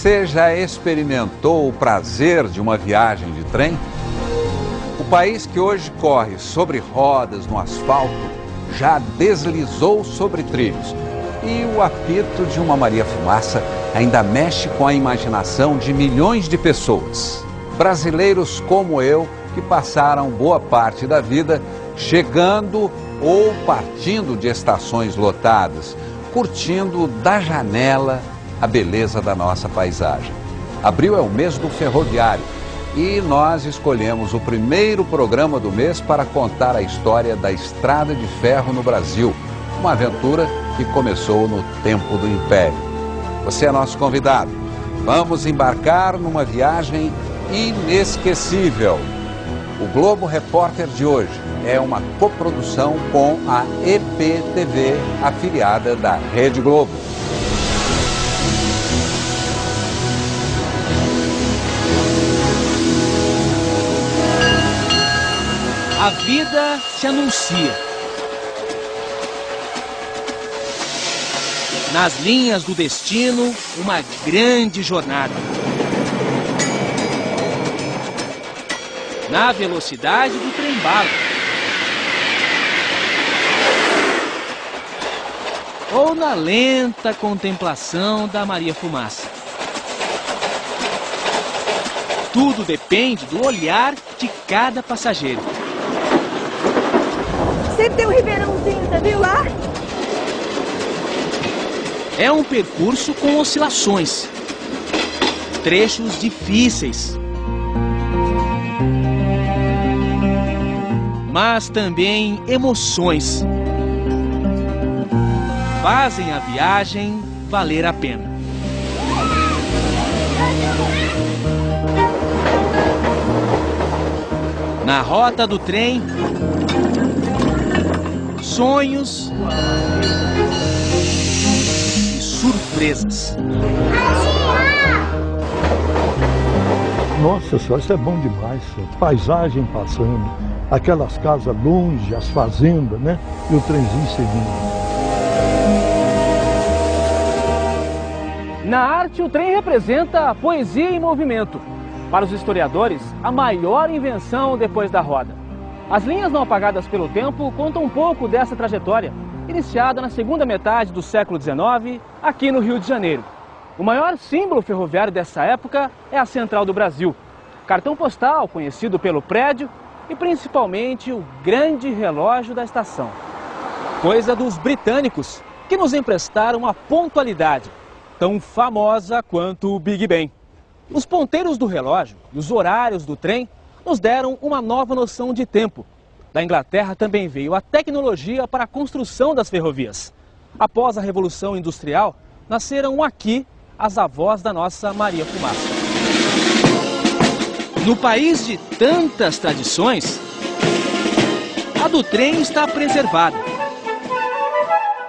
Você já experimentou o prazer de uma viagem de trem? O país que hoje corre sobre rodas no asfalto já deslizou sobre trilhos. E o apito de uma Maria Fumaça ainda mexe com a imaginação de milhões de pessoas. Brasileiros como eu, que passaram boa parte da vida chegando ou partindo de estações lotadas, curtindo da janela a beleza da nossa paisagem. Abril é o mês do ferroviário e nós escolhemos o primeiro programa do mês para contar a história da estrada de ferro no Brasil, uma aventura que começou no tempo do Império. Você é nosso convidado. Vamos embarcar numa viagem inesquecível. O Globo Repórter de hoje é uma coprodução com a EPTV, afiliada da Rede Globo. A vida se anuncia. Nas linhas do destino, uma grande jornada. Na velocidade do trem-bala. Ou na lenta contemplação da Maria Fumaça. Tudo depende do olhar de cada passageiro. Sempre tem um ribeirãozinho, você viu lá? É um percurso com oscilações, trechos difíceis, mas também emoções. Fazem a viagem valer a pena. Na rota do trem, sonhos e surpresas. Nossa senhora, isso é bom demais. Paisagem passando, aquelas casas longe, as fazendas, né? E o trenzinho seguindo. Na arte, o trem representa a poesia em movimento. Para os historiadores, a maior invenção depois da roda. As linhas não apagadas pelo tempo contam um pouco dessa trajetória, iniciada na segunda metade do século XIX, aqui no Rio de Janeiro. O maior símbolo ferroviário dessa época é a Central do Brasil, cartão postal conhecido pelo prédio e principalmente o grande relógio da estação. Coisa dos britânicos, que nos emprestaram a pontualidade, tão famosa quanto o Big Ben. Os ponteiros do relógio e os horários do trem nos deram uma nova noção de tempo. Da Inglaterra também veio a tecnologia para a construção das ferrovias. Após a Revolução Industrial, nasceram aqui as avós da nossa Maria Fumaça. No país de tantas tradições, a do trem está preservada.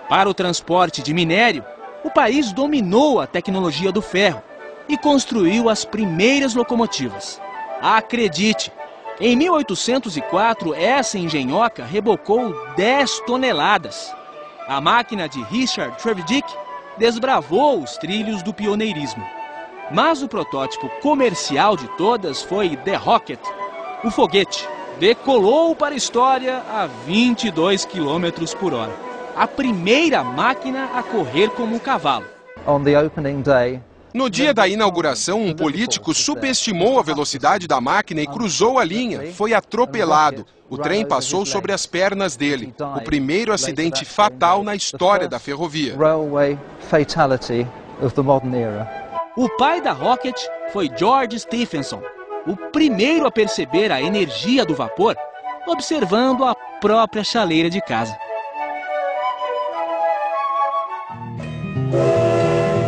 Para o transporte de minério, o país dominou a tecnologia do ferro e construiu as primeiras locomotivas. Acredite, em 1804 essa engenhoca rebocou 10 toneladas. A máquina de Richard Trevithick desbravou os trilhos do pioneirismo. Mas o protótipo comercial de todas foi The Rocket. O foguete decolou para a história a 22 km por hora. A primeira máquina a correr como um cavalo. No dia da inauguração, um político subestimou a velocidade da máquina e cruzou a linha. Foi atropelado. O trem passou sobre as pernas dele. O primeiro acidente fatal na história da ferrovia. O pai da Rocket foi George Stephenson, o primeiro a perceber a energia do vapor, observando a própria chaleira de casa.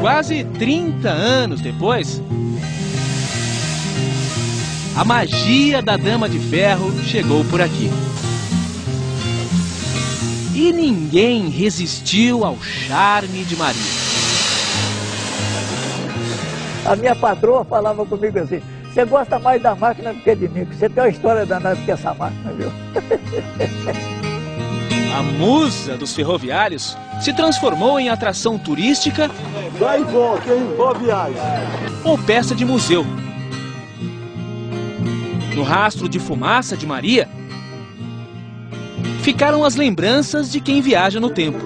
Quase 30 anos depois, a magia da Dama de Ferro chegou por aqui. E ninguém resistiu ao charme de Maria. A minha patroa falava comigo assim: você gosta mais da máquina do que de mim, porque você tem uma história danada que essa máquina, viu? A musa dos ferroviários se transformou em atração turística ou peça de museu. No rastro de fumaça de Maria, ficaram as lembranças de quem viaja no tempo.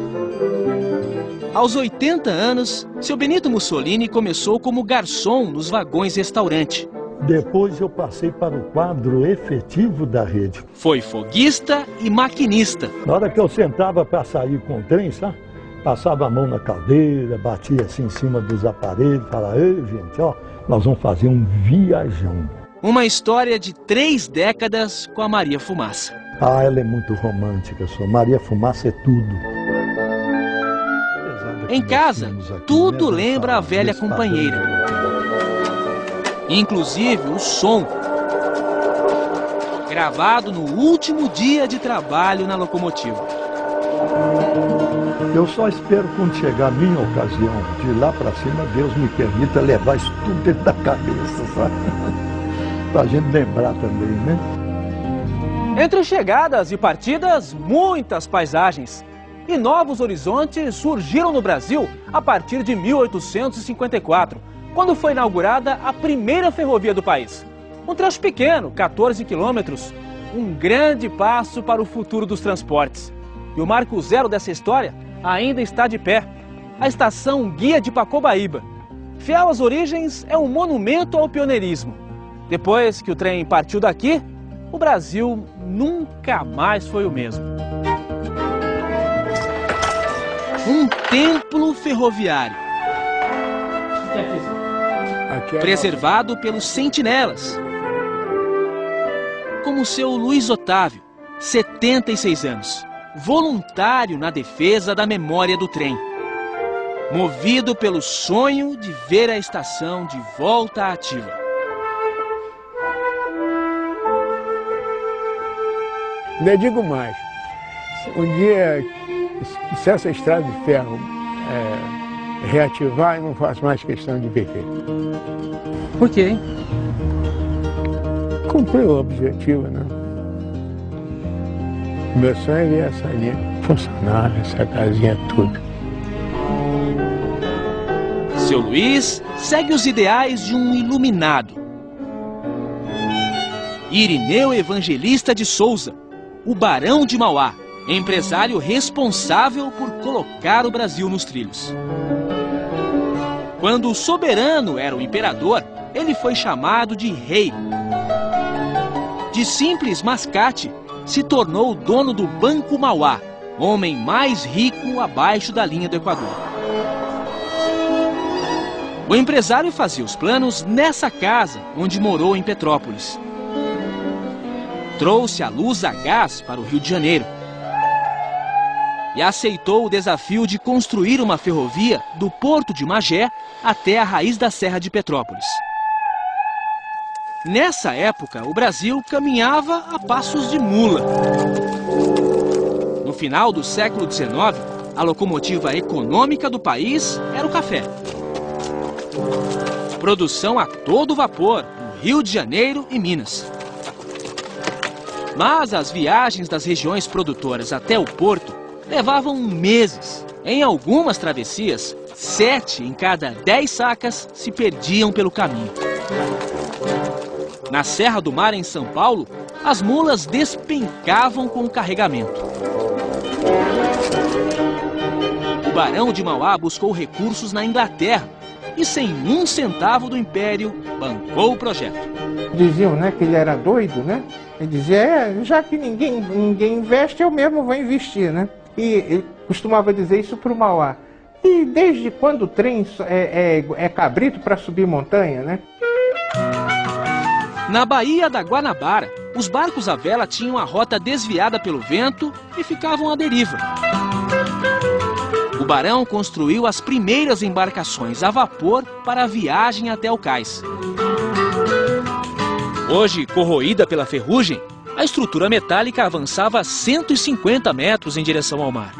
Aos 80 anos, seu Benito Mussolini começou como garçom nos vagões-restaurante. Depois eu passei para o quadro efetivo da rede. Foi foguista e maquinista. Na hora que eu sentava para sair com o trem, sabe? Passava a mão na caldeira, batia assim em cima dos aparelhos, falava: ei, gente, ó, nós vamos fazer um viajão. Uma história de 3 décadas com a Maria Fumaça. Ah, ela é muito romântica, só. Maria Fumaça é tudo. Em casa, tudo lembra a velha companheira. Inclusive o som. Gravado no último dia de trabalho na locomotiva. Eu só espero quando chegar a minha ocasião de ir lá para cima, Deus me permita levar isso tudo dentro da cabeça, sabe? Pra gente lembrar também, né? Entre chegadas e partidas, muitas paisagens. E novos horizontes surgiram no Brasil a partir de 1854, quando foi inaugurada a primeira ferrovia do país. Um trecho pequeno, 14 quilômetros, um grande passo para o futuro dos transportes. E o marco zero dessa história ainda está de pé, a estação Guia de Pacobaíba. Fiel às origens, é um monumento ao pioneirismo. Depois que o trem partiu daqui, o Brasil nunca mais foi o mesmo. Um templo ferroviário, preservado pelos sentinelas, como seu Luiz Otávio, 76 anos, voluntário na defesa da memória do trem, movido pelo sonho de ver a estação de volta ativa. Não digo mais, um dia, se essa estrada de ferro reativar, eu não faço mais questão de viver. Por quê, hein? Cumprir o objetivo, né? Meu sonho é ver essa linha funcionar, essa casinha, tudo. Seu Luiz segue os ideais de um iluminado. Irineu Evangelista de Souza, o Barão de Mauá, empresário responsável por colocar o Brasil nos trilhos. Quando o soberano era o imperador, ele foi chamado de rei. De simples mascate, se tornou o dono do Banco Mauá, homem mais rico abaixo da linha do Equador. O empresário fazia os planos nessa casa onde morou em Petrópolis. Trouxe a luz a gás para o Rio de Janeiro e aceitou o desafio de construir uma ferrovia do Porto de Magé até a raiz da Serra de Petrópolis. Nessa época, o Brasil caminhava a passos de mula. No final do século XIX, a locomotiva econômica do país era o café. Produção a todo vapor no Rio de Janeiro e Minas. Mas as viagens das regiões produtoras até o porto levavam meses. Em algumas travessias, 7 em cada 10 sacas se perdiam pelo caminho. Na Serra do Mar, em São Paulo, as mulas despencavam com o carregamento. O Barão de Mauá buscou recursos na Inglaterra e, sem um centavo do Império, bancou o projeto. Diziam, né, que ele era doido, né? Ele dizia, já que ninguém investe, eu mesmo vou investir, né? E ele costumava dizer isso para o Mauá. E desde quando o trem é cabrito para subir montanha, né? Na Baía da Guanabara, os barcos à vela tinham a rota desviada pelo vento e ficavam à deriva. O Barão construiu as primeiras embarcações a vapor para a viagem até o cais. Hoje, corroída pela ferrugem, a estrutura metálica avançava 150 metros em direção ao mar.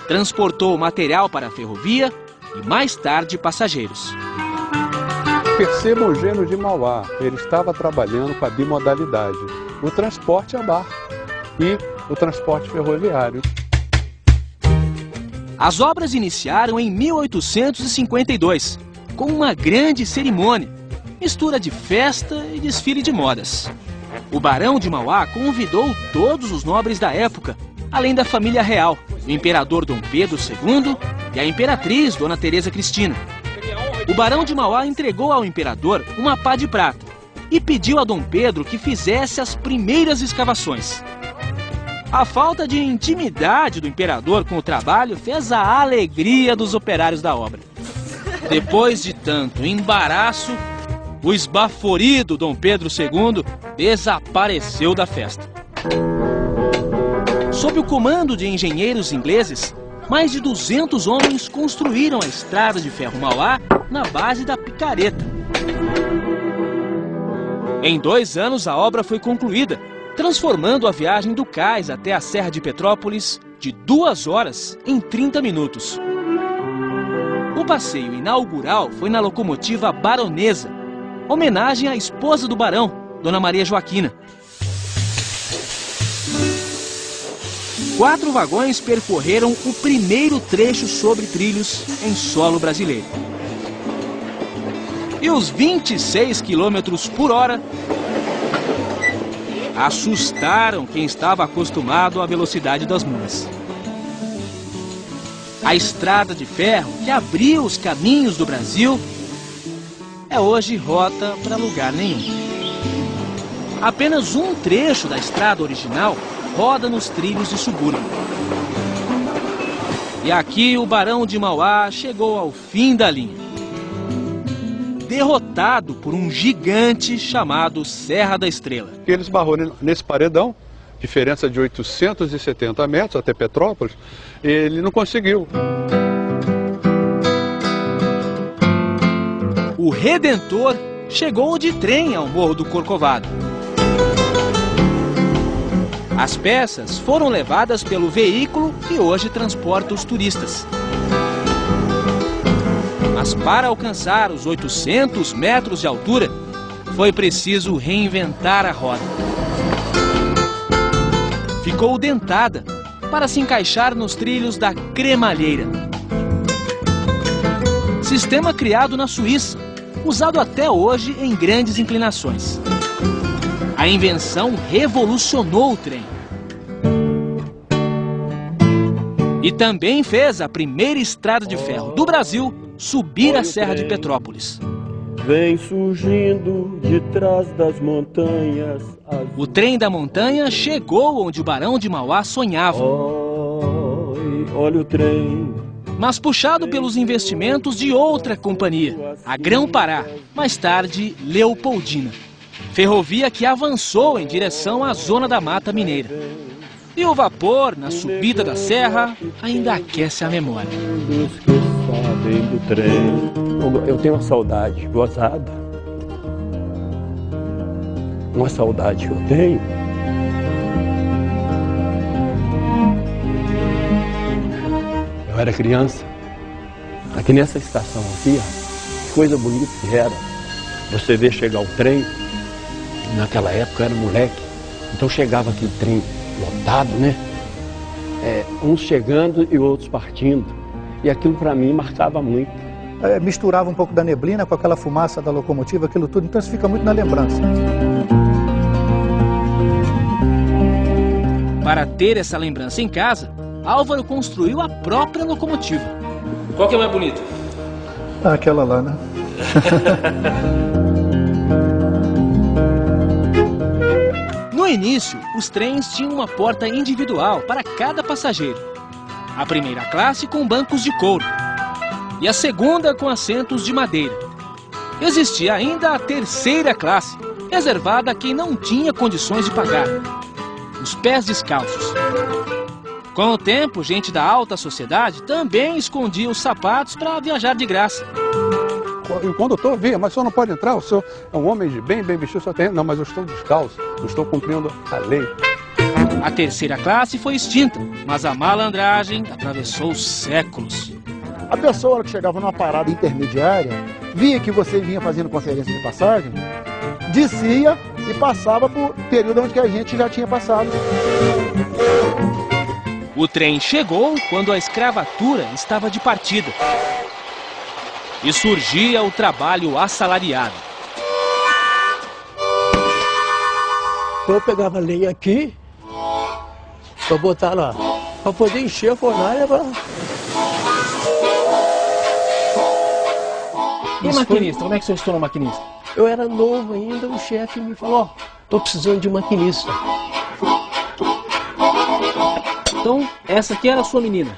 Transportou material para a ferrovia e, mais tarde, passageiros. Perceba o gênio de Mauá, ele estava trabalhando com a bimodalidade, o transporte a barco e o transporte ferroviário. As obras iniciaram em 1852, com uma grande cerimônia, mistura de festa e desfile de modas. O Barão de Mauá convidou todos os nobres da época, além da família real, o imperador Dom Pedro II e a imperatriz Dona Teresa Cristina. O Barão de Mauá entregou ao imperador uma pá de prata e pediu a Dom Pedro que fizesse as primeiras escavações. A falta de intimidade do imperador com o trabalho fez a alegria dos operários da obra. Depois de tanto embaraço, o esbaforido Dom Pedro II desapareceu da festa. Sob o comando de engenheiros ingleses, mais de 200 homens construíram a estrada de ferro Mauá na base da picareta. Em 2 anos, a obra foi concluída, transformando a viagem do cais até a Serra de Petrópolis de 2 horas em 30 minutos. O passeio inaugural foi na locomotiva Baronesa, homenagem à esposa do barão, Dona Maria Joaquina. 4 vagões percorreram o primeiro trecho sobre trilhos em solo brasileiro. E os 26 quilômetros por hora assustaram quem estava acostumado à velocidade das mulas. A estrada de ferro que abriu os caminhos do Brasil é hoje rota para lugar nenhum. Apenas um trecho da estrada original roda nos trilhos de subúrbio. E aqui o Barão de Mauá chegou ao fim da linha, derrotado por um gigante chamado Serra da Estrela. Ele esbarrou nesse paredão, diferença de 870 metros até Petrópolis, ele não conseguiu. O Redentor chegou de trem ao Morro do Corcovado. As peças foram levadas pelo veículo que hoje transporta os turistas. Mas para alcançar os 800 metros de altura, foi preciso reinventar a roda. Ficou dentada para se encaixar nos trilhos da cremalheira. Sistema criado na Suíça, usado até hoje em grandes inclinações. A invenção revolucionou o trem. E também fez a primeira estrada de ferro do Brasil subir a Serra de Petrópolis. Vem surgindo de trás das montanhas. O trem da montanha chegou onde o Barão de Mauá sonhava. Olha o trem. Mas puxado pelos investimentos de outra companhia, a Grão-Pará, mais tarde Leopoldina. Ferrovia que avançou em direção à zona da Mata Mineira. E o vapor, na subida da serra, ainda aquece a memória. Dos que sabem do trem. Eu tenho uma saudade gozada. Uma saudade que eu tenho. Eu era criança. Aqui nessa estação aqui, ó, que coisa bonita que era. Você vê chegar o trem. Naquela época eu era moleque. Então chegava aquele trem lotado, né? Uns chegando e outros partindo. E aquilo para mim marcava muito. Misturava um pouco da neblina com aquela fumaça da locomotiva, aquilo tudo. Então isso fica muito na lembrança. Para ter essa lembrança em casa, Álvaro construiu a própria locomotiva. Qual que é mais bonita? Aquela lá, né? No início, os trens tinham uma porta individual para cada passageiro. A primeira classe com bancos de couro e a segunda com assentos de madeira. Existia ainda a terceira classe, reservada a quem não tinha condições de pagar. Os pés descalços. Com o tempo, gente da alta sociedade também escondia os sapatos para viajar de graça. E o condutor via, mas o senhor não pode entrar, o senhor é um homem de bem vestido, só tem... Não, mas eu estou descalço, eu estou cumprindo a lei. A terceira classe foi extinta, mas a malandragem atravessou séculos. A pessoa que chegava numa parada intermediária, via que você vinha fazendo conferência de passagem, descia e passava por período onde que a gente já tinha passado. O trem chegou quando a escravatura estava de partida. E surgia o trabalho assalariado. Eu pegava lenha aqui, para botar lá, para poder encher a fornalha. E maquinista? Como é que você se tornou maquinista? Eu era novo ainda, o chefe me falou, ó, tô precisando de maquinista. Então, essa aqui era a sua menina?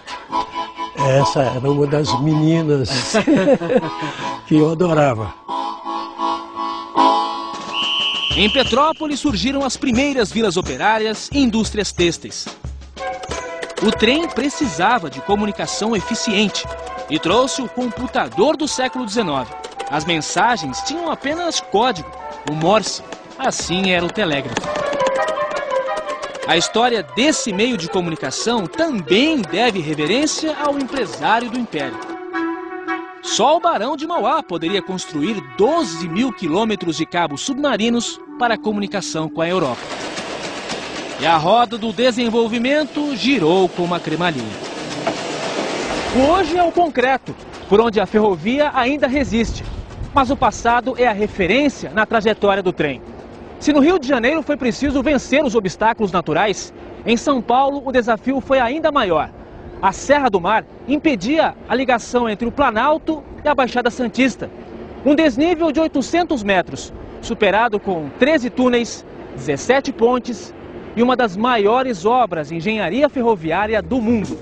Essa era uma das meninas que eu adorava. Em Petrópolis surgiram as primeiras vilas operárias e indústrias têxteis. O trem precisava de comunicação eficiente e trouxe o computador do século XIX. As mensagens tinham apenas código, o Morse. Assim era o telégrafo. A história desse meio de comunicação também deve reverência ao empresário do Império. Só o Barão de Mauá poderia construir 12 mil quilômetros de cabos submarinos para a comunicação com a Europa. E a roda do desenvolvimento girou como a cremalheira. Hoje é o concreto, por onde a ferrovia ainda resiste. Mas o passado é a referência na trajetória do trem. Se no Rio de Janeiro foi preciso vencer os obstáculos naturais, em São Paulo o desafio foi ainda maior. A Serra do Mar impedia a ligação entre o Planalto e a Baixada Santista. Um desnível de 800 metros, superado com 13 túneis, 17 pontes e uma das maiores obras de engenharia ferroviária do mundo.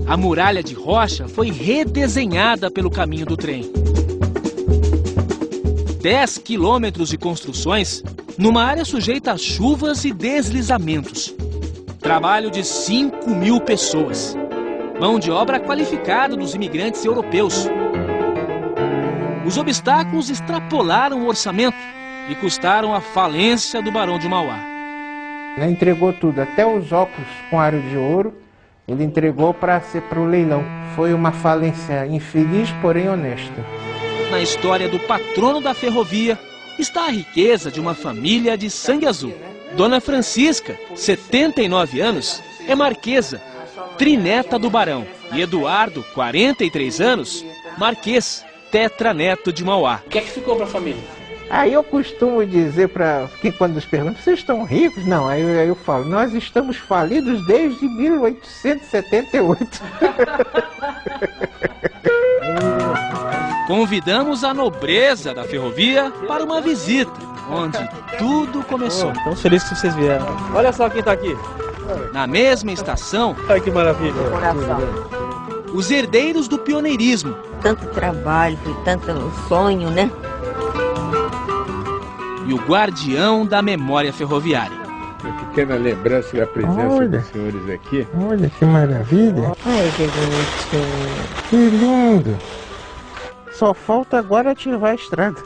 A muralha de rocha foi redesenhada pelo caminho do trem. 10 quilômetros de construções numa área sujeita a chuvas e deslizamentos. Trabalho de 5 mil pessoas. Mão de obra qualificada dos imigrantes europeus. Os obstáculos extrapolaram o orçamento e custaram a falência do Barão de Mauá. Ele entregou tudo, até os óculos com aro de ouro, ele entregou para o leilão. Foi uma falência infeliz, porém honesta. Na história do patrono da ferrovia está a riqueza de uma família de sangue azul. Dona Francisca, 79 anos, é marquesa, trineta do Barão. E Eduardo, 43 anos, marquês, tetraneto de Mauá. O que é que ficou para a família? Aí eu costumo dizer para quem quando nos perguntam, vocês estão ricos? Não, aí eu falo, nós estamos falidos desde 1878. Convidamos a nobreza da ferrovia para uma visita, onde tudo começou. Estamos felizes que vocês vieram. Olha só quem está aqui. Na mesma estação, Olha que maravilha. os herdeiros do pioneirismo. Tanto trabalho, foi tanto sonho, né? E o guardião da memória ferroviária. Uma pequena lembrança da presença dos senhores aqui. Olha que maravilha. Ai, que bonitinho. Que lindo. Só falta agora ativar a estrada.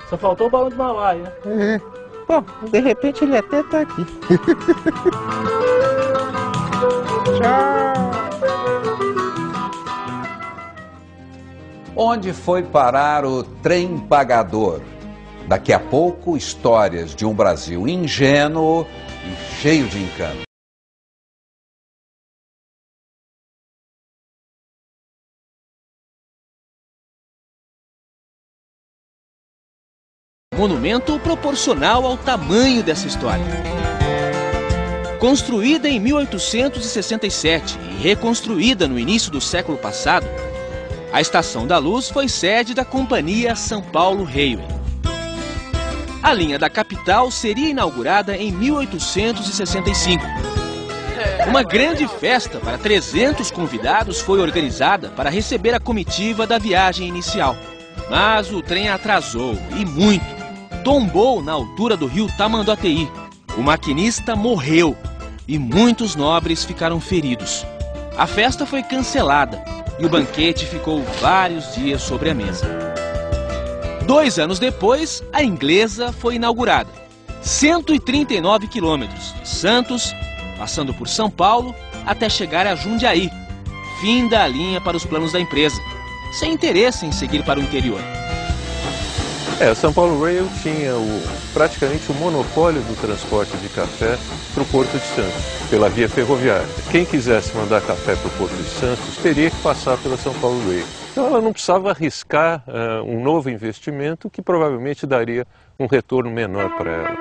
Só faltou o Barão de Mauá, né? É. Bom, de repente ele até tá aqui. Tchau. Onde foi parar o trem pagador? Daqui a pouco, histórias de um Brasil ingênuo e cheio de encanto. Monumento proporcional ao tamanho dessa história. Construída em 1867 e reconstruída no início do século passado, a Estação da Luz foi sede da Companhia São Paulo Railway. A linha da capital seria inaugurada em 1865. Uma grande festa para 300 convidados foi organizada para receber a comitiva da viagem inicial. Mas o trem atrasou, e muito. Tombou na altura do rio Tamanduateí. O maquinista morreu e muitos nobres ficaram feridos. A festa foi cancelada e o banquete ficou vários dias sobre a mesa. 2 anos depois, a Inglesa foi inaugurada. 139 quilômetros, de Santos, passando por São Paulo, até chegar a Jundiaí. Fim da linha para os planos da empresa, sem interesse em seguir para o interior. A São Paulo Rail tinha praticamente o monopólio do transporte de café para o Porto de Santos, pela via ferroviária. Quem quisesse mandar café para o Porto de Santos teria que passar pela São Paulo Rail. Então ela não precisava arriscar um novo investimento que provavelmente daria um retorno menor para ela.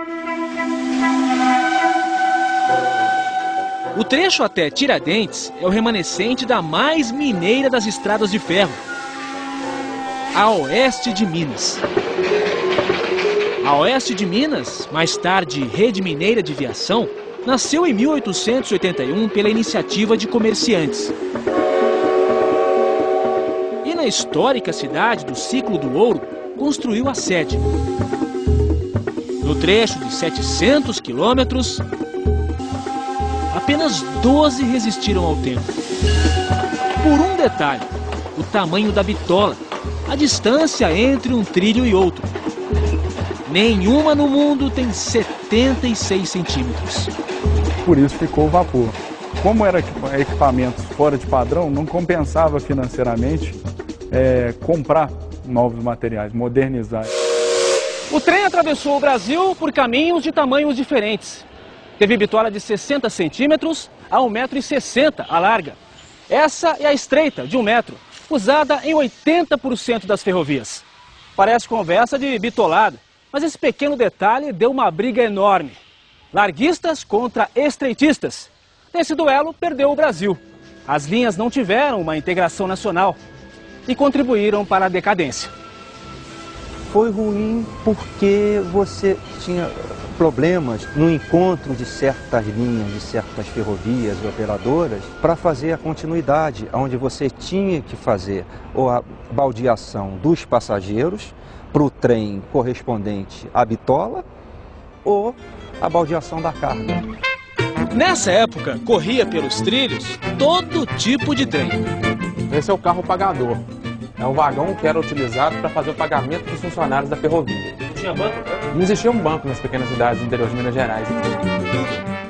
O trecho até Tiradentes é o remanescente da mais mineira das estradas de ferro, a Oeste de Minas. A Oeste de Minas, mais tarde Rede Mineira de Viação, nasceu em 1881 pela iniciativa de comerciantes. E na histórica cidade do Ciclo do Ouro, construiu a sede. No trecho de 700 quilômetros, apenas 12 resistiram ao tempo. Por um detalhe, o tamanho da bitola, a distância entre um trilho e outro. Nenhuma no mundo tem 76 centímetros. Por isso ficou o vapor. Como era equipamentos fora de padrão, não compensava financeiramente comprar novos materiais, modernizar. O trem atravessou o Brasil por caminhos de tamanhos diferentes. Teve bitola de 60 centímetros a 1,60 m a larga. Essa é a estreita, de 1 metro, usada em 80% das ferrovias. Parece conversa de bitolado, mas esse pequeno detalhe deu uma briga enorme. Larguistas contra estreitistas. Nesse duelo, perdeu o Brasil. As linhas não tiveram uma integração nacional e contribuíram para a decadência. Foi ruim porque você tinha problemas no encontro de certas linhas, de certas ferrovias e operadoras para fazer a continuidade, onde você tinha que fazer a baldeação dos passageiros para o trem correspondente à bitola ou a baldeação da carga. Nessa época, corria pelos trilhos todo tipo de trem. Esse é o carro pagador. É um vagão que era utilizado para fazer o pagamento dos funcionários da ferrovia. Tinha banco? Não existia um banco nas pequenas cidades do interior de Minas Gerais.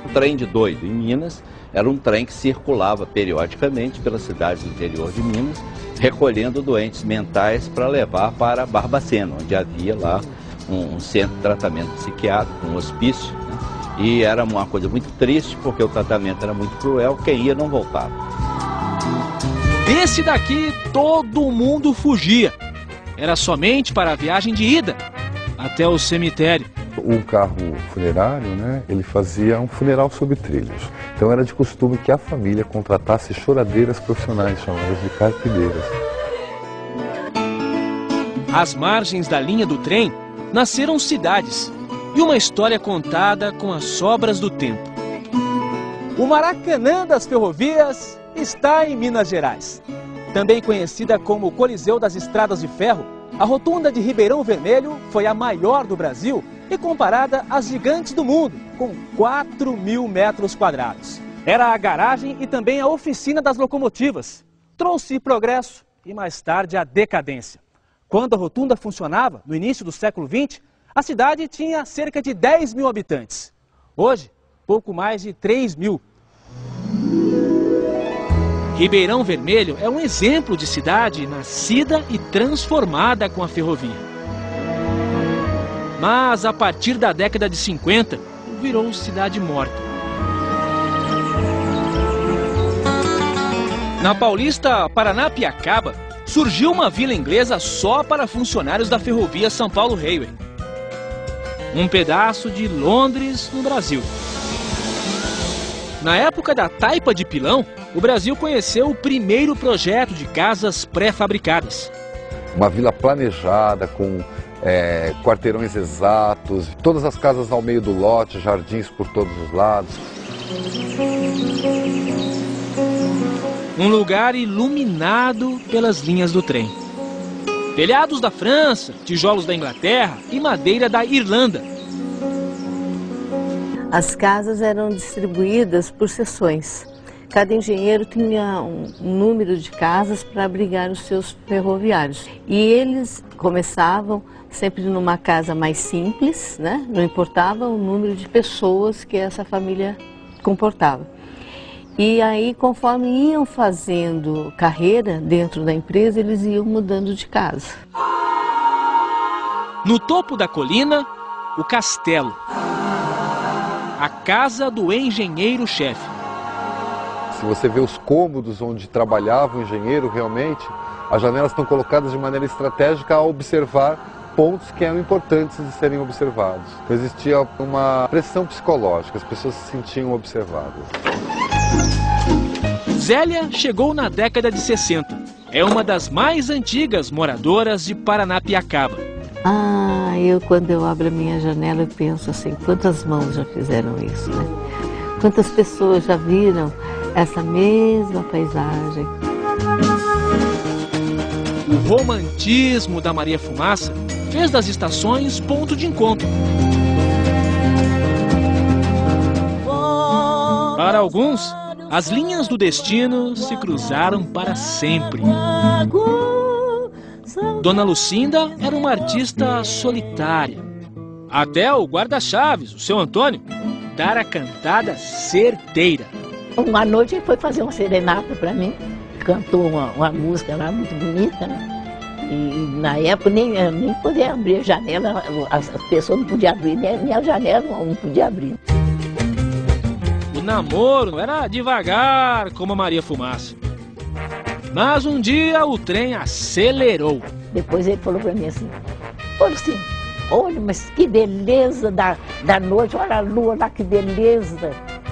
O trem de doido em Minas era um trem que circulava periodicamente pelas cidades do interior de Minas, recolhendo doentes mentais para levar para Barbacena, onde havia lá um centro de tratamento psiquiátrico, um hospício, né? E era uma coisa muito triste, porque o tratamento era muito cruel, quem ia não voltava. Desse daqui, todo mundo fugia. Era somente para a viagem de ida até o cemitério. O carro funerário, né, ele fazia um funeral sob trilhos. Então era de costume que a família contratasse choradeiras profissionais, chamadas de carpideiras. Às margens da linha do trem, nasceram cidades e uma história contada com as sobras do tempo. O Maracanã das ferrovias está em Minas Gerais. Também conhecida como o Coliseu das Estradas de Ferro, a rotunda de Ribeirão Vermelho foi a maior do Brasil e comparada às gigantes do mundo, com 4.000 metros quadrados. Era a garagem e também a oficina das locomotivas. Trouxe progresso e mais tarde a decadência. Quando a rotunda funcionava, no início do século XX, a cidade tinha cerca de 10 mil habitantes. Hoje, pouco mais de 3 mil. Ribeirão Vermelho é um exemplo de cidade nascida e transformada com a ferrovia. Mas a partir da década de 50, virou cidade morta. Na Paulista Paranapiacaba, surgiu uma vila inglesa só para funcionários da ferrovia São Paulo Railway. Um pedaço de Londres, no Brasil. Na época da taipa de pilão, o Brasil conheceu o primeiro projeto de casas pré-fabricadas. Uma vila planejada, com quarteirões exatos, todas as casas ao meio do lote, jardins por todos os lados. Um lugar iluminado pelas linhas do trem. Telhados da França, tijolos da Inglaterra e madeira da Irlanda. As casas eram distribuídas por seções. Cada engenheiro tinha um número de casas para abrigar os seus ferroviários. E eles começavam sempre numa casa mais simples, né? Não importava o número de pessoas que essa família comportava. E aí, conforme iam fazendo carreira dentro da empresa, eles iam mudando de casa. No topo da colina, o castelo. A casa do engenheiro-chefe. Se você vê os cômodos onde trabalhava o engenheiro, realmente, as janelas estão colocadas de maneira estratégica a observar pontos que eram importantes de serem observados. Então, existia uma pressão psicológica, as pessoas se sentiam observadas. Zélia chegou na década de 60. É uma das mais antigas moradoras de Paranapiacaba. Quando eu abro a minha janela, eu penso assim, quantas mãos já fizeram isso, né? Quantas pessoas já viram essa mesma paisagem. O romantismo da Maria Fumaça fez das estações ponto de encontro. Para alguns, as linhas do destino se cruzaram para sempre. Dona Lucinda era uma artista solitária. Até o guarda-chaves, o seu Antônio, dar a cantada certeira. Uma noite ele foi fazer uma serenata para mim, cantou uma música lá muito bonita, né? E na época nem podia abrir a janela, as pessoas não podiam abrir, nem a janela não podia abrir. O namoro era devagar como a Maria Fumaça. Mas um dia o trem acelerou. Depois ele falou para mim assim, olha, mas que beleza da noite, olha a lua lá, que beleza.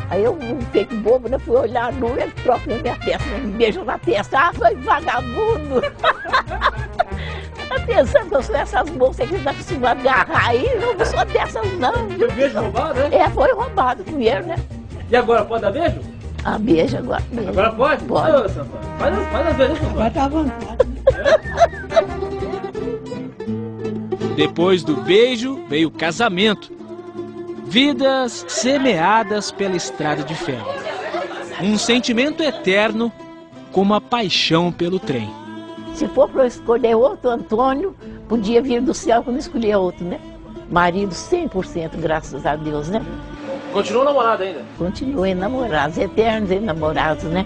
Aí eu fiquei bobo, né? Fui olhar a lua, ele trocou minha testa, me beijou na testa. Foi vagabundo! Tá pensando que eu sou essas moças que não precisam agarrar aí? Eu não sou dessas, não. Foi beijo roubado, né? Foi roubado primeiro, né? E agora, pode dar beijo? Beijo agora. Beijo. Agora pode? Pode. Faz as vezes, Santana. Vai dar vontade. Depois do beijo, veio o casamento. Vidas semeadas pela estrada de ferro. Um sentimento eterno, como a paixão pelo trem. Se for para eu escolher outro Antônio, podia vir do céu que eu não escolher outro, né? Marido 100%, graças a Deus, né? Continua namorado ainda? Continuem namorados, eternos enamorados, né?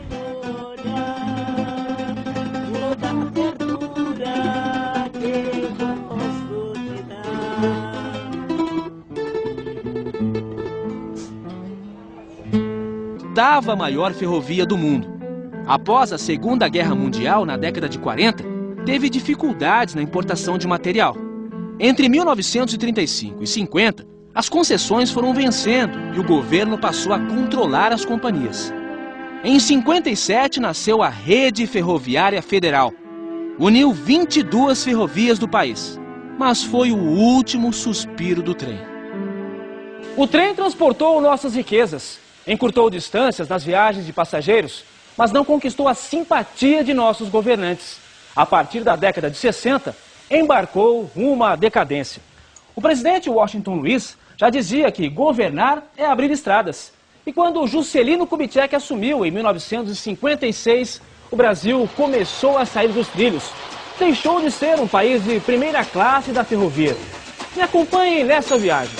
Dava a maior ferrovia do mundo. Após a Segunda Guerra Mundial, na década de 40, teve dificuldades na importação de material. Entre 1935 e 50, as concessões foram vencendo e o governo passou a controlar as companhias. Em 57 nasceu a Rede Ferroviária Federal. Uniu 22 ferrovias do país, mas foi o último suspiro do trem. O trem transportou nossas riquezas, encurtou distâncias nas viagens de passageiros, mas não conquistou a simpatia de nossos governantes. A partir da década de 60, embarcou rumo à decadência. O presidente Washington Luiz já dizia que governar é abrir estradas. E quando Juscelino Kubitschek assumiu em 1956, o Brasil começou a sair dos trilhos. Deixou de ser um país de primeira classe da ferrovia. Me acompanhem nessa viagem.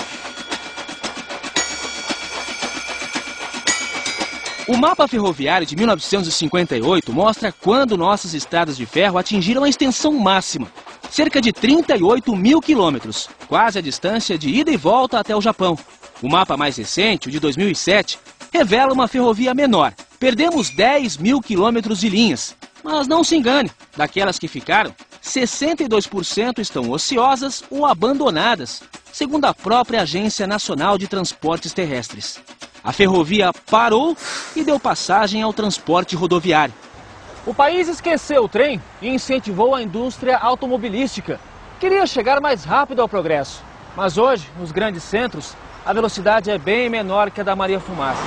O mapa ferroviário de 1958 mostra quando nossas estradas de ferro atingiram a extensão máxima, cerca de 38 mil quilômetros, quase a distância de ida e volta até o Japão. O mapa mais recente, o de 2007, revela uma ferrovia menor. Perdemos 10 mil quilômetros de linhas. Mas não se engane, daquelas que ficaram, 62% estão ociosas ou abandonadas, segundo a própria Agência Nacional de Transportes Terrestres. A ferrovia parou e deu passagem ao transporte rodoviário. O país esqueceu o trem e incentivou a indústria automobilística. Queria chegar mais rápido ao progresso. Mas hoje, nos grandes centros, a velocidade é bem menor que a da Maria Fumaça.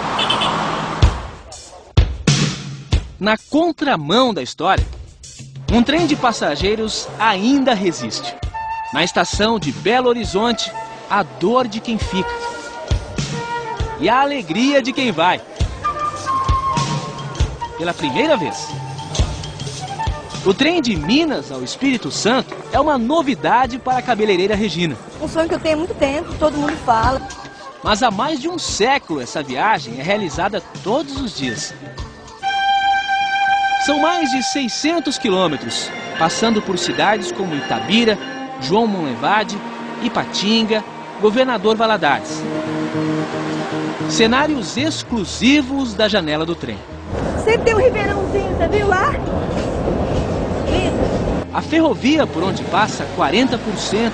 Na contramão da história, um trem de passageiros ainda resiste. Na estação de Belo Horizonte, a dor de quem fica. E a alegria de quem vai. Pela primeira vez. O trem de Minas ao Espírito Santo é uma novidade para a cabeleireira Regina. Um sonho que eu tenho há muito tempo, todo mundo fala. Mas há mais de um século essa viagem é realizada todos os dias. São mais de 600 quilômetros, passando por cidades como Itabira, João Monlevade, Ipatinga, Governador Valadares. Cenários exclusivos da janela do trem. Sempre tem um ribeirãozinho, você viu lá? A ferrovia por onde passa 40%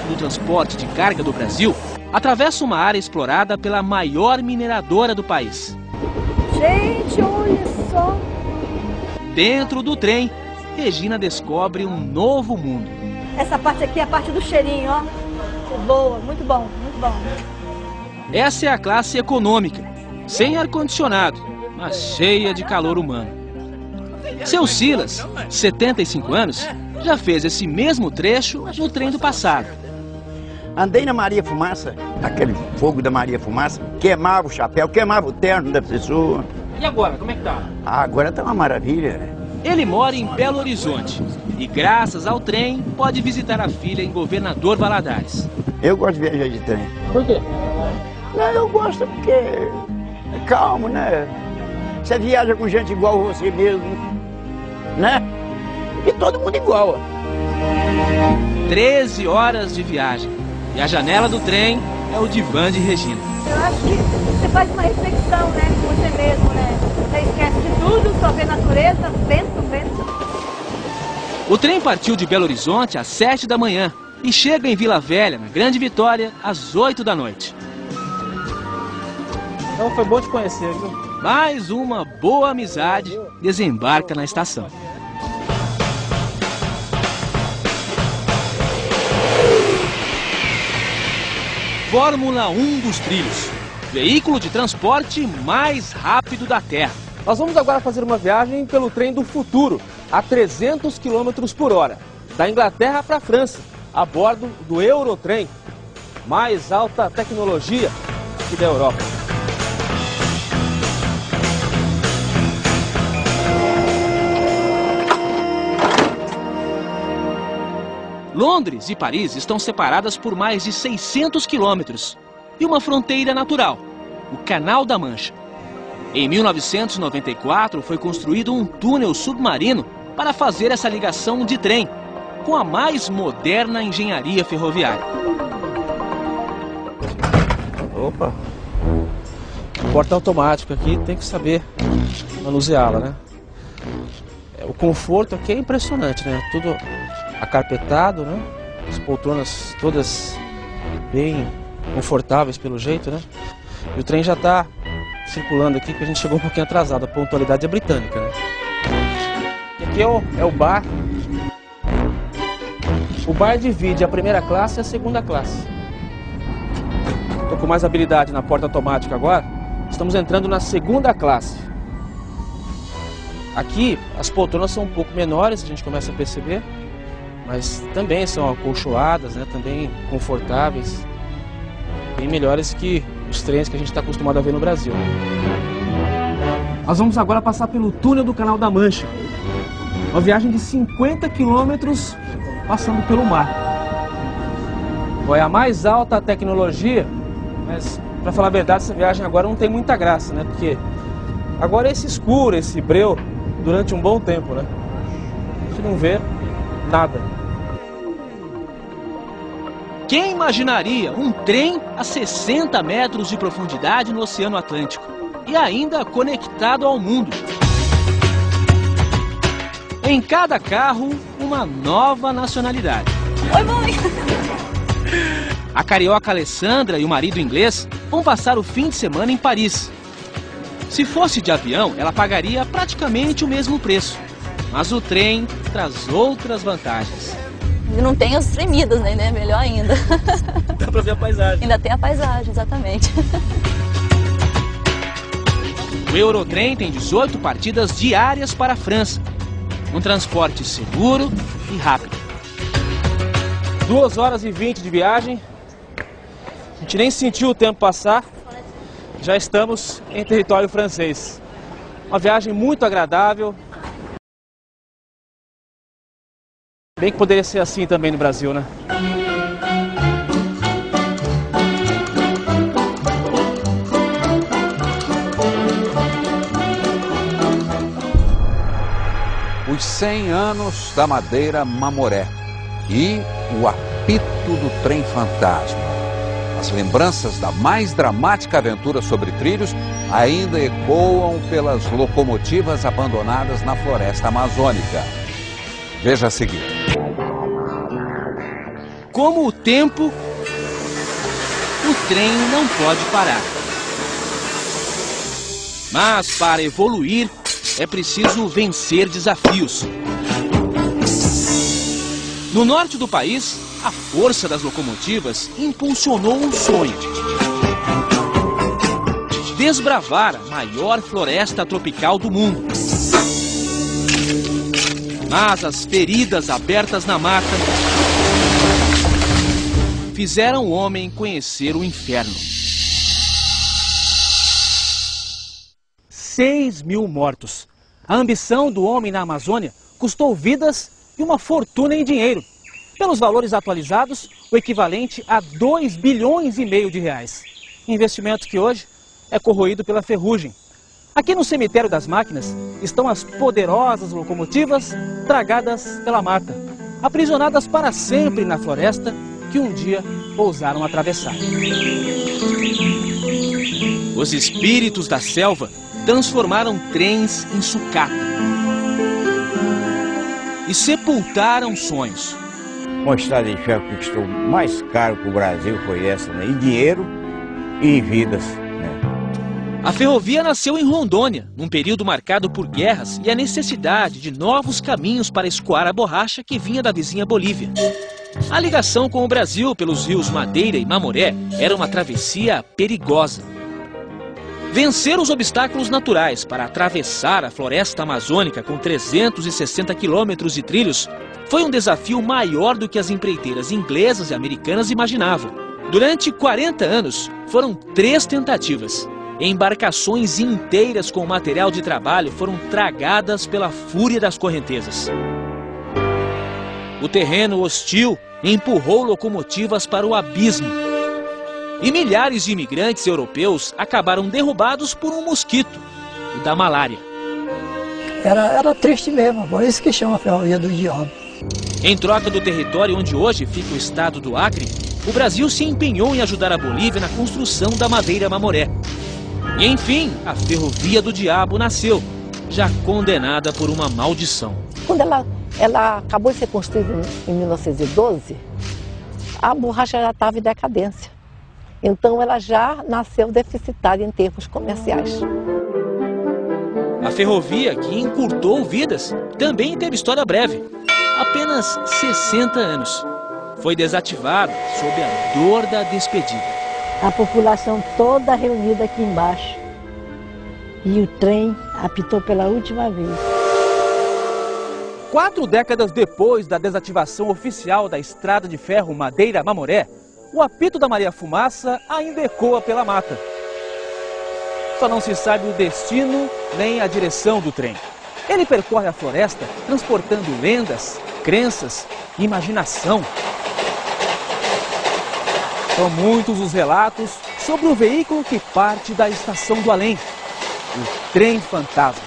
do transporte de carga do Brasil atravessa uma área explorada pela maior mineradora do país. Gente, olha só! Dentro do trem, Regina descobre um novo mundo. Essa parte aqui é a parte do cheirinho, ó. Boa, muito bom, muito bom. Essa é a classe econômica, sem ar-condicionado, mas cheia de calor humano. Seu Silas, 75 anos, já fez esse mesmo trecho no trem do passado. Andei na Maria Fumaça, aquele fogo da Maria Fumaça, queimava o chapéu, queimava o terno da pessoa. E agora, como é que tá? Agora tá uma maravilha. Ele mora em Belo Horizonte e, graças ao trem, pode visitar a filha em Governador Valadares. Eu gosto de viajar de trem. Por quê? Não, eu gosto porque é calmo, né? Você viaja com gente igual a você mesmo, né? E todo mundo igual. 13 horas de viagem. E a janela do trem é o divã de Regina. Eu acho que você faz uma reflexão, né, com você mesmo, né? Você esquece de tudo, só vê natureza, vento. O trem partiu de Belo Horizonte às 7 da manhã e chega em Vila Velha, na Grande Vitória, às 8 da noite. Então foi bom te conhecer, viu? Mais uma boa amizade desembarca na estação. Fórmula 1 dos trilhos. Veículo de transporte mais rápido da Terra. Nós vamos agora fazer uma viagem pelo trem do futuro, a 300 km por hora, da Inglaterra para a França, a bordo do Eurotrem, mais alta tecnologia aqui da Europa. Londres e Paris estão separadas por mais de 600 quilômetros e uma fronteira natural, o Canal da Mancha. Em 1994 foi construído um túnel submarino para fazer essa ligação de trem, com a mais moderna engenharia ferroviária. Opa! Porta automática aqui, tem que saber manuseá-la, né? O conforto aqui é impressionante, né? Tudo acarpetado, né? As poltronas todas bem confortáveis pelo jeito, né? E o trem já está circulando aqui, porque a gente chegou um pouquinho atrasado. A pontualidade é britânica, né? E aqui é o bar. O bar divide a primeira classe e a segunda classe. Estou com mais habilidade na porta automática agora. Estamos entrando na segunda classe. Aqui as poltronas são um pouco menores, a gente começa a perceber, mas também são acolchoadas, né? Também confortáveis, bem melhores que os trens que a gente está acostumado a ver no Brasil. Nós vamos agora passar pelo túnel do Canal da Mancha. Uma viagem de 50 quilômetros passando pelo mar. É a mais alta tecnologia, mas para falar a verdade, essa viagem agora não tem muita graça, né? Porque agora é esse escuro, esse breu, durante um bom tempo, né? A gente não vê nada. Quem imaginaria um trem a 60 metros de profundidade no Oceano Atlântico e ainda conectado ao mundo? Em cada carro, uma nova nacionalidade. Oi, mãe! A carioca Alessandra e o marido inglês vão passar o fim de semana em Paris. Se fosse de avião, ela pagaria praticamente o mesmo preço. Mas o trem traz outras vantagens. Não tem as tremidas, né? Melhor ainda. Dá pra ver a paisagem. Ainda tem a paisagem, exatamente. O Eurotrem tem 18 partidas diárias para a França. Um transporte seguro e rápido. 2 horas e 20 de viagem. A gente nem sentiu o tempo passar. Já estamos em território francês. Uma viagem muito agradável. Bem que poderia ser assim também no Brasil, né? Os 100 anos da madeira Mamoré e o apito do trem fantasma. As lembranças da mais dramática aventura sobre trilhos ainda ecoam pelas locomotivas abandonadas na floresta amazônica. Veja a seguir. Como o tempo, o trem não pode parar. Mas para evoluir, é preciso vencer desafios. No norte do país, a força das locomotivas impulsionou um sonho: desbravar a maior floresta tropical do mundo. Mas as feridas abertas na mata fizeram o homem conhecer o inferno. 6.000 mortos. A ambição do homem na Amazônia custou vidas e uma fortuna em dinheiro. Pelos valores atualizados, o equivalente a 2,5 bilhões de reais. Investimento que hoje é corroído pela ferrugem. Aqui no cemitério das máquinas estão as poderosas locomotivas tragadas pela mata, aprisionadas para sempre na floresta que um dia ousaram atravessar. Os espíritos da selva transformaram trens em sucata e sepultaram sonhos. Uma estrada de ferro que custou mais caro para o Brasil foi essa, né? Em dinheiro e em vidas. A ferrovia nasceu em Rondônia, num período marcado por guerras e a necessidade de novos caminhos para escoar a borracha que vinha da vizinha Bolívia. A ligação com o Brasil pelos rios Madeira e Mamoré era uma travessia perigosa. Vencer os obstáculos naturais para atravessar a floresta amazônica com 360 quilômetros de trilhos foi um desafio maior do que as empreiteiras inglesas e americanas imaginavam. Durante 40 anos, foram 3 tentativas. Embarcações inteiras com material de trabalho foram tragadas pela fúria das correntezas. O terreno hostil empurrou locomotivas para o abismo. E milhares de imigrantes europeus acabaram derrubados por um mosquito, o da malária. Era triste mesmo, por isso que chama a Ferrovia do Diabo. Em troca do território onde hoje fica o estado do Acre, o Brasil se empenhou em ajudar a Bolívia na construção da Madeira Mamoré. E enfim, a Ferrovia do Diabo nasceu, já condenada por uma maldição. Quando ela acabou de ser construída em 1912, a borracha já estava em decadência. Então ela já nasceu deficitária em termos comerciais. A ferrovia, que encurtou vidas, também teve história breve. Apenas 60 anos. Foi desativada sob a dor da despedida. A população toda reunida aqui embaixo. E o trem apitou pela última vez. 4 décadas depois da desativação oficial da estrada de ferro Madeira-Mamoré, o apito da Maria Fumaça ainda ecoa pela mata. Só não se sabe o destino nem a direção do trem. Ele percorre a floresta transportando lendas, crenças e imaginação. São muitos os relatos sobre o veículo que parte da Estação do Além, o Trem Fantasma.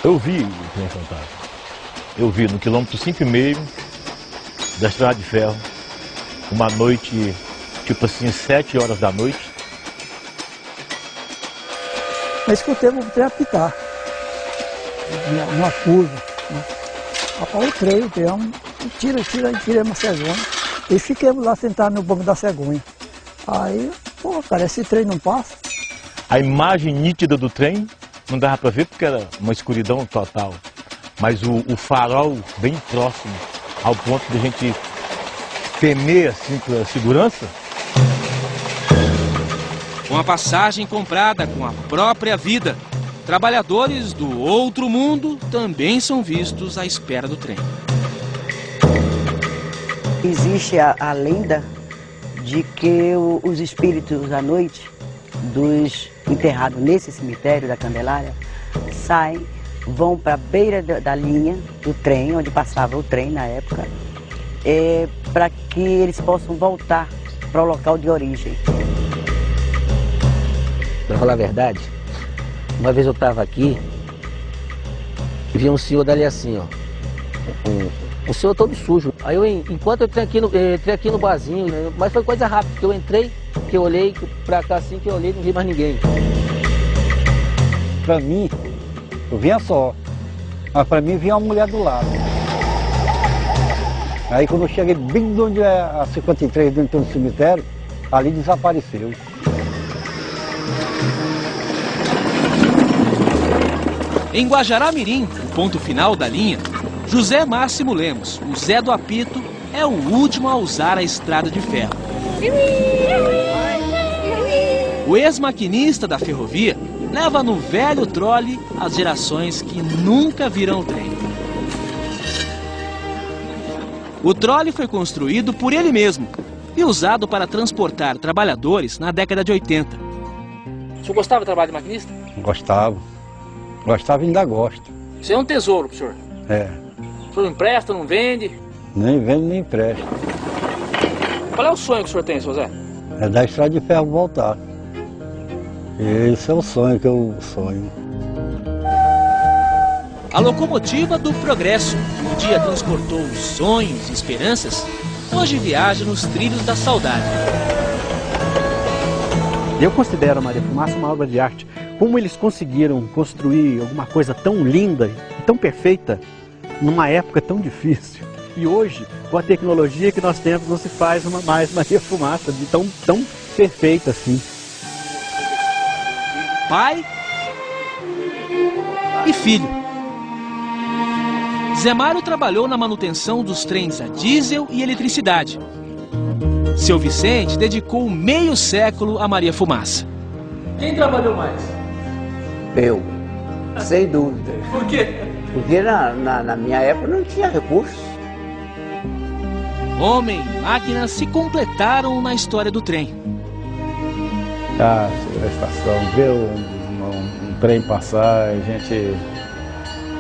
Eu vi o Trem Fantasma. Eu vi no quilômetro 5,5 da estrada de ferro, uma noite, tipo assim, 7 horas da noite. Nós escutamos o trem apitar, numa curva. Né? Após o trem, tira uma cegonha. E fiquemos lá sentados no banco da cegonha. Aí, pô, cara, esse trem não passa. A imagem nítida do trem não dava para ver porque era uma escuridão total. Mas o farol bem próximo, ao ponto de a gente temer assim pela segurança. Com a passagem comprada com a própria vida, trabalhadores do outro mundo também são vistos à espera do trem. Existe a lenda de que os espíritos à noite dos enterrados nesse cemitério da Candelária saem, vão para a beira da linha do trem, onde passava o trem na época, para que eles possam voltar para o local de origem. Para falar a verdade, uma vez eu estava aqui e vi um senhor dali assim, ó, um senhor todo sujo. Aí enquanto eu entrei aqui no barzinho, né? Mas foi coisa rápida, porque eu entrei, que eu olhei pra cá assim, que eu olhei, não vi mais ninguém. Pra mim, eu vinha só, mas pra mim vinha uma mulher do lado. Aí quando eu cheguei bem onde é a 53, dentro do cemitério, ali desapareceu. Em Guajará-Mirim, o ponto final da linha, José Máximo Lemos, o Zé do Apito, é o último a usar a estrada de ferro. O ex-maquinista da ferrovia leva no velho trole as gerações que nunca viram o trem. O trole foi construído por ele mesmo e usado para transportar trabalhadores na década de 80. O senhor gostava do trabalho de maquinista? Gostava. Gostava e ainda gosto. Isso é um tesouro pro senhor. É. O senhor não empresta, não vende? Nem vende, nem empresta. Qual é o sonho que o senhor tem, seu Zé? É da estrada de ferro voltar. Esse é o sonho que eu sonho. A locomotiva do progresso, que um dia transportou sonhos e esperanças, hoje viaja nos trilhos da saudade. Eu considero a Maria Fumaça uma obra de arte. Como eles conseguiram construir alguma coisa tão linda e tão perfeita numa época tão difícil. E hoje, com a tecnologia que nós temos, não se faz mais Maria Fumaça de tão perfeita assim. Pai e filho. Zé Mário trabalhou na manutenção dos trens a diesel e eletricidade. Seu Vicente dedicou meio século a Maria Fumaça. Quem trabalhou mais? Eu, sem dúvida. Por quê? Porque na minha época não tinha recursos. Homem e máquina se completaram na história do trem. Ah, a estação, ver um trem passar, a gente...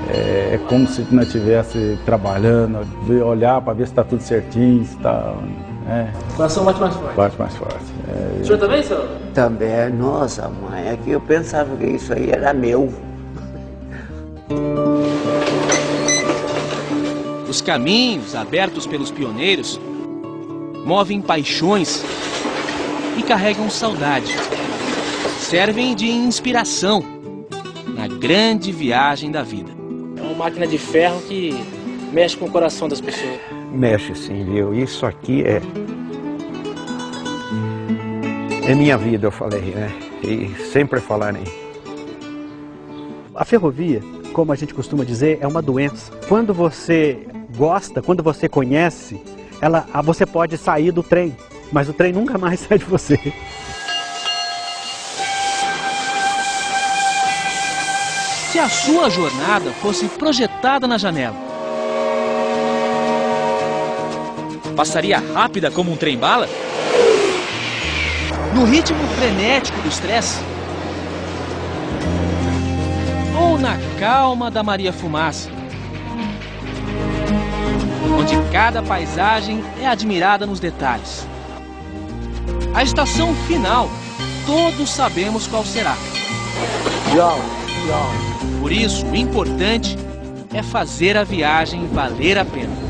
É como se não estivesse trabalhando, olhar para ver se está tudo certinho, se está... O coração bate mais forte. Bate mais forte. O senhor também, senhor? Também. Nossa, mãe, é que eu pensava que isso aí era meu. Os caminhos abertos pelos pioneiros movem paixões e carregam saudade. Servem de inspiração na grande viagem da vida. É uma máquina de ferro que mexe com o coração das pessoas. Mexe sim, viu? Isso aqui é minha vida, eu falei, né? E sempre falarem. A ferrovia, como a gente costuma dizer, é uma doença. Quando você gosta, quando você conhece, você pode sair do trem, mas o trem nunca mais sai de você. Se a sua jornada fosse projetada na janela, passaria rápida como um trem-bala? No ritmo frenético do estresse? Ou na calma da Maria Fumaça, onde cada paisagem é admirada nos detalhes? A estação final, todos sabemos qual será. Por isso, o importante é fazer a viagem valer a pena.